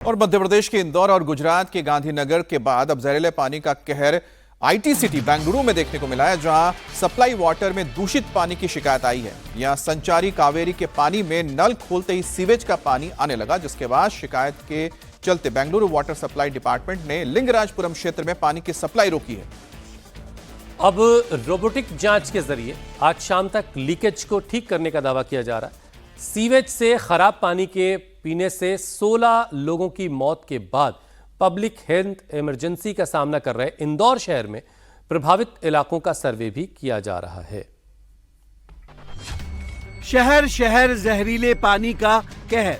और मध्य प्रदेश के इंदौर और गुजरात के गांधीनगर के बाद अब जहरीले पानी का कहर आईटी सिटी बेंगलुरु में देखने को मिला है, जहां सप्लाई वाटर में दूषित पानी की शिकायत आई है। यहां संचारी कावेरी के पानी में नल खोलते ही सीवेज का पानी आने लगा, जिसके बाद शिकायत के चलते बेंगलुरु वाटर सप्लाई डिपार्टमेंट ने लिंगराजपुरम क्षेत्र में पानी की सप्लाई रोकी है। अब रोबोटिक जांच के जरिए आज शाम तक लीकेज को ठीक करने का दावा किया जा रहा है। सीवेज से खराब पानी के पीने से 16 लोगों की मौत के बाद पब्लिक हेल्थ इमरजेंसी का सामना कर रहे इंदौर शहर में प्रभावित इलाकों का सर्वे भी किया जा रहा है। शहर शहर जहरीले पानी का कहर।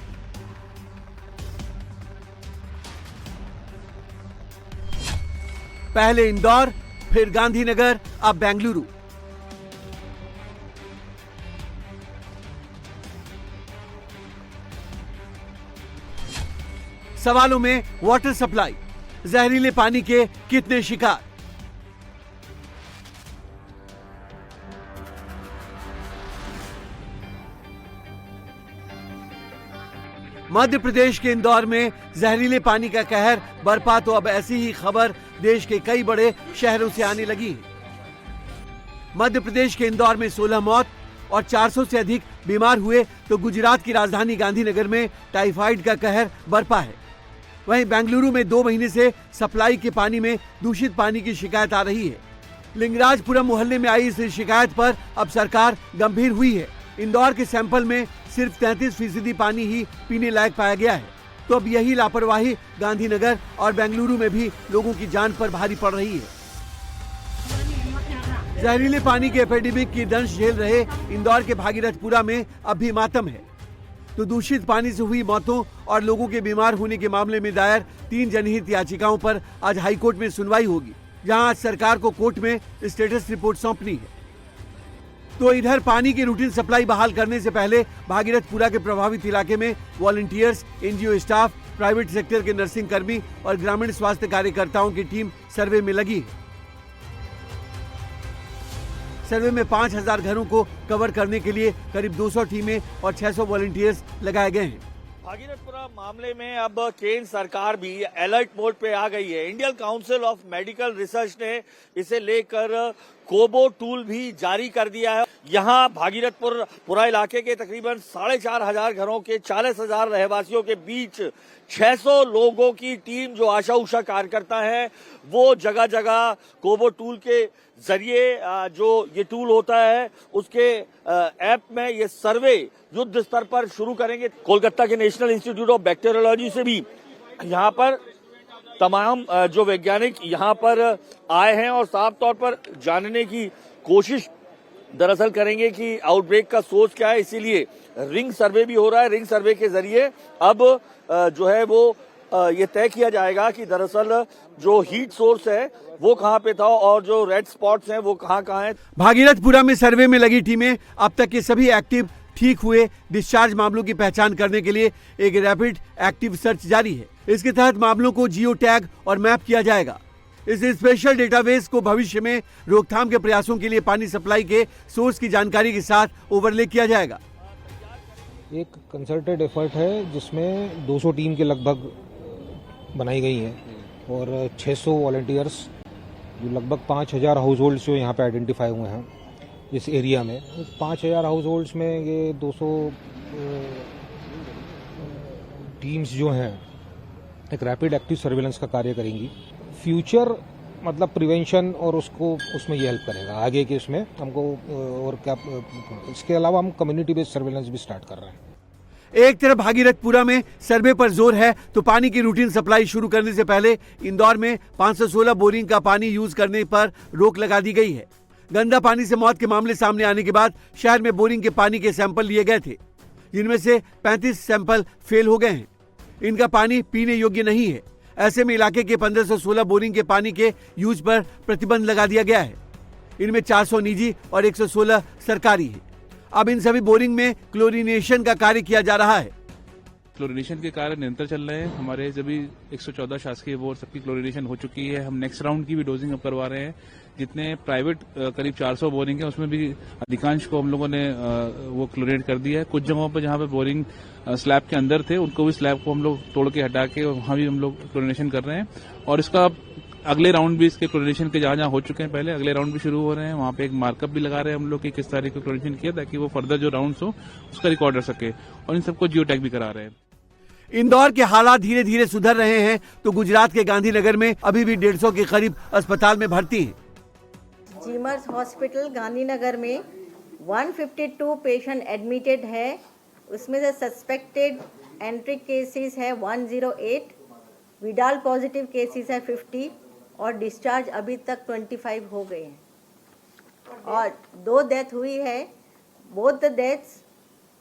पहले इंदौर, फिर गांधीनगर, अब बेंगलुरु। सवालों में वाटर सप्लाई, जहरीले पानी के कितने शिकार। मध्य प्रदेश के इंदौर में जहरीले पानी का कहर बरपा तो अब ऐसी ही खबर देश के कई बड़े शहरों से आने लगी है। मध्य प्रदेश के इंदौर में 16 मौत और 400 से अधिक बीमार हुए, तो गुजरात की राजधानी गांधीनगर में टाइफाइड का कहर बरपा है। वहीं बेंगलुरु में 2 महीने से सप्लाई के पानी में दूषित पानी की शिकायत आ रही है। लिंगराजपुरम मोहल्ले में आई इस शिकायत पर अब सरकार गंभीर हुई है। इंदौर के सैंपल में सिर्फ 33% पानी ही पीने लायक पाया गया है, तो अब यही लापरवाही गांधीनगर और बेंगलुरु में भी लोगों की जान पर भारी पड़ रही है। जहरीले पानी के एपिडेमिक की दंश झेल रहे इंदौर के भागीरथपुरा में अब भी मातम है, तो दूषित पानी से हुई मौतों और लोगों के बीमार होने के मामले में दायर 3 जनहित याचिकाओं पर आज हाईकोर्ट में सुनवाई होगी, जहां आज सरकार को कोर्ट में स्टेटस रिपोर्ट सौंपनी है। तो इधर पानी की रूटीन सप्लाई बहाल करने से पहले भागीरथपुरा के प्रभावित इलाके में volunteers, NGO staff, private sector के नर्सिंग कर्मी और ग्रामीण स्वास्थ्य कार्यकर्ताओं की टीम सर्वे में लगी है। सर्वे में 5000 घरों को कवर करने के लिए करीब 200 टीमें और 600 वॉलंटियर्स लगाए गए हैं। भागीरथपुरा मामले में अब केंद्र सरकार भी अलर्ट मोड पे आ गई है। Indian council of medical research ने इसे लेकर कोबो टूल भी जारी कर दिया है। यहाँ भागीरथपुरा इलाके के तकरीबन 4500 घरों के 40,000 रहवासियों के बीच 600 लोगों की टीम जो आशा उषा कार्यकर्ता है, वो जगह जगह कोबो टूल के जरिए जो ये टूल होता है उसके ऐप में ये सर्वे युद्ध स्तर पर शुरू करेंगे। कोलकाता के नेशनल इंस्टीट्यूट ऑफ बैक्टीरियोलॉजी से भी यहाँ पर तमाम जो वैज्ञानिक यहाँ पर आए हैं और साफ तौर पर जानने की कोशिश दरअसल करेंगे कि आउटब्रेक का सोर्स क्या है। इसीलिए रिंग सर्वे भी हो रहा है। रिंग सर्वे के जरिए अब जो है वो ये तय किया जाएगा कि दरअसल जो हीट सोर्स है वो कहाँ पे था और जो रेड स्पॉट्स हैं वो कहाँ हैं। भागीरथपुरा में सर्वे में लगी टीमें अब तक के सभी एक्टिव ठीक हुए डिस्चार्ज मामलों की पहचान करने के लिए एक रैपिड एक्टिव सर्च जारी है। इसके तहत मामलों को जियो टैग और मैप किया जाएगा। इस स्पेशल डेटाबेस को भविष्य में रोकथाम के प्रयासों के लिए पानी सप्लाई के सोर्स की जानकारी के साथ ओवरले किया जाएगा। एक कंसल्टेड एफर्ट है जिसमें 200 टीम के लगभग बनाई गई है और 600 वॉलंटियर्स, जो लगभग 5000 हाउस होल्ड्स जो यहाँ पे आइडेंटिफाई हुए हैं इस एरिया में। 5000 हाउस होल्ड्स में ये 200 टीम्स जो हैं एक रैपिड एक्टिव सर्वेलेंस का कार्य करेंगी। फ्यूचर मतलब प्रिवेंशन और उसमें ये हेल्प करेगा आगे के इसमें हमको। और क्या इसके अलावा हम कम्युनिटी बेस्ड सर्वेलेंस भी स्टार्ट कर रहे हैं। एक तरफ भागीरथपुरा में सर्वे पर जोर है, तो पानी की रूटीन सप्लाई शुरू करने से पहले इंदौर में 516 बोरिंग का पानी यूज करने पर रोक लगा दी गई है। गंदा पानी से मौत के मामले सामने आने के बाद शहर में बोरिंग के पानी के सैंपल लिए गए थे, जिनमें से 35 सैंपल फेल हो गए हैं। इनका पानी पीने योग्य नहीं है। ऐसे में इलाके के 1516 बोरिंग के पानी के यूज पर प्रतिबंध लगा दिया गया है। इनमें 400 निजी और 116 सरकारी है। अब इन सभी बोरिंग में क्लोरीनेशन का कार्य किया जा रहा है। क्लोरिनेशन के कार्य निरंतर चल रहे हैं। हमारे सभी 114 शासकीय बोर्ड सबकी क्लोरिनेशन हो चुकी है। हम नेक्स्ट राउंड की भी डोजिंग अब करवा रहे हैं। जितने प्राइवेट करीब 400 बोरिंग है उसमें भी अधिकांश को हम लोगों ने वो क्लोरिनेट कर दिया है। कुछ जगहों पर जहां पे बोरिंग स्लैब के अंदर थे उनको भी स्लैब को हम लोग तोड़ के हटा के वहां भी हम लोग क्लोरिनेशन कर रहे हैं और इसका अगले राउंड भी इसके क्लोरिनेशन के जहां हो चुके हैं पहले अगले राउंड भी शुरू हो रहे हैं। वहां पे एक मार्कअप भी लगा रहे हैं हम लोग कि किस तारीख को क्लोरिनेशन किया ताकि वो फर्दर जो राउंड्स हो उसका रिकॉर्ड रख सके और इन सबको जियो टैग भी करा रहे हैं। इंदौर के हालात धीरे धीरे सुधर रहे हैं तो गुजरात के गांधीनगर में अभी भी 150 के करीब अस्पताल में भर्ती हैं। जीमर्स हॉस्पिटल गांधीनगर में 152 पेशेंट एडमिटेड है। उसमें से सस्पेक्टेड एंट्रिक केसेस है 108, विडाल पॉजिटिव केसेस है 50 और डिस्चार्ज अभी तक 25 हो गए हैं और 2 डेथ हुई है। बोथ द डेथ्स,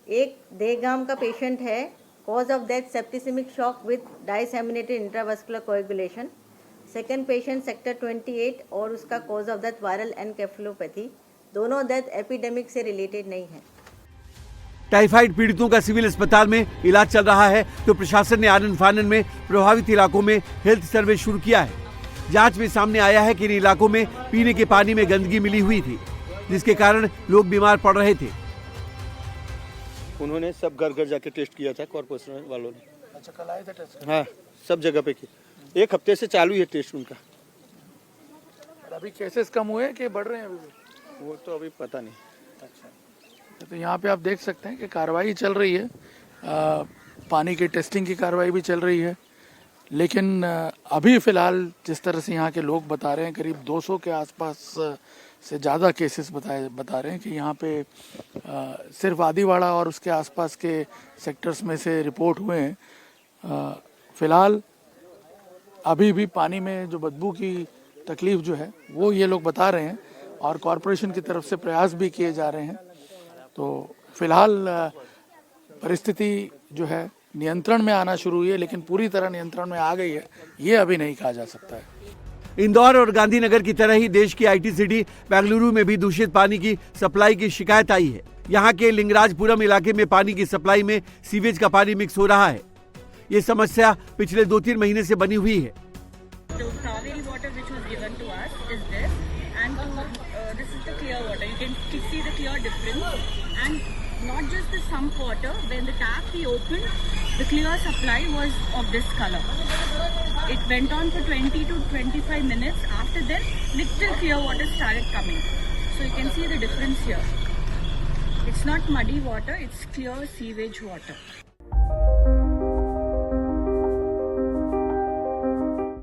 एक देगाम का पेशेंट है, cause of death septicaemic shock with disseminated intravascular coagulation. Second patient sector 28 और उसका cause of death viral encephalopathy. दोनों डेथ एपिडेमिक से रिलेटेड नहीं है। टाइफाइड पीड़ितों का सिविल अस्पताल में इलाज चल रहा है तो प्रशासन ने आनन फानन में प्रभावित इलाकों में हेल्थ सर्वे शुरू किया है। जांच में सामने आया है कि इन इलाकों में पीने के पानी में गंदगी मिली हुई थी जिसके कारण लोग बीमार पड़ रहे थे। उन्होंने सब घर घर जाके टेस्ट किया था कॉर्पोरेशन वालों ने। अच्छा, कल आए थे टेस्ट? हाँ, सब जगह पे किया। 1 हफ्ते से चालू है टेस्ट उनका। अभी केसेस कम हुए कि बढ़ रहे हैं? अभी वो तो अभी पता नहीं। अच्छा, तो यहाँ पे आप देख सकते हैं कि कार्रवाई चल रही है। पानी की टेस्टिंग की कार्रवाई भी चल रही है, लेकिन अभी फ़िलहाल जिस तरह से यहाँ के लोग बता रहे हैं करीब 200 के आसपास से ज़्यादा केसेस बता रहे हैं कि यहाँ पे सिर्फ आदिवाड़ा और उसके आसपास के सेक्टर्स में से रिपोर्ट हुए हैं। फ़िलहाल अभी भी पानी में जो बदबू की तकलीफ़ जो है वो ये लोग बता रहे हैं और कॉरपोरेशन की तरफ से प्रयास भी किए जा रहे हैं। तो फिलहाल परिस्थिति जो है नियंत्रण में आना शुरू हुई है, लेकिन पूरी तरह नियंत्रण में आ गई है ये अभी नहीं कहा जा सकता है। इंदौर और गांधीनगर की तरह ही देश की आईटी सिटी बेंगलुरु में भी दूषित पानी की सप्लाई की शिकायत आई है। यहाँ के लिंगराजपुरम इलाके में पानी की सप्लाई में सीवेज का पानी मिक्स हो रहा है। ये समस्या पिछले 2-3 महीने से बनी हुई है। Not just the sump water, when the tap we opened, the clear supply was of this color. It went on for 20 to 25 minutes. After that, little clear water started coming. So you can see the difference here. It's not muddy water, it's clear sewage water.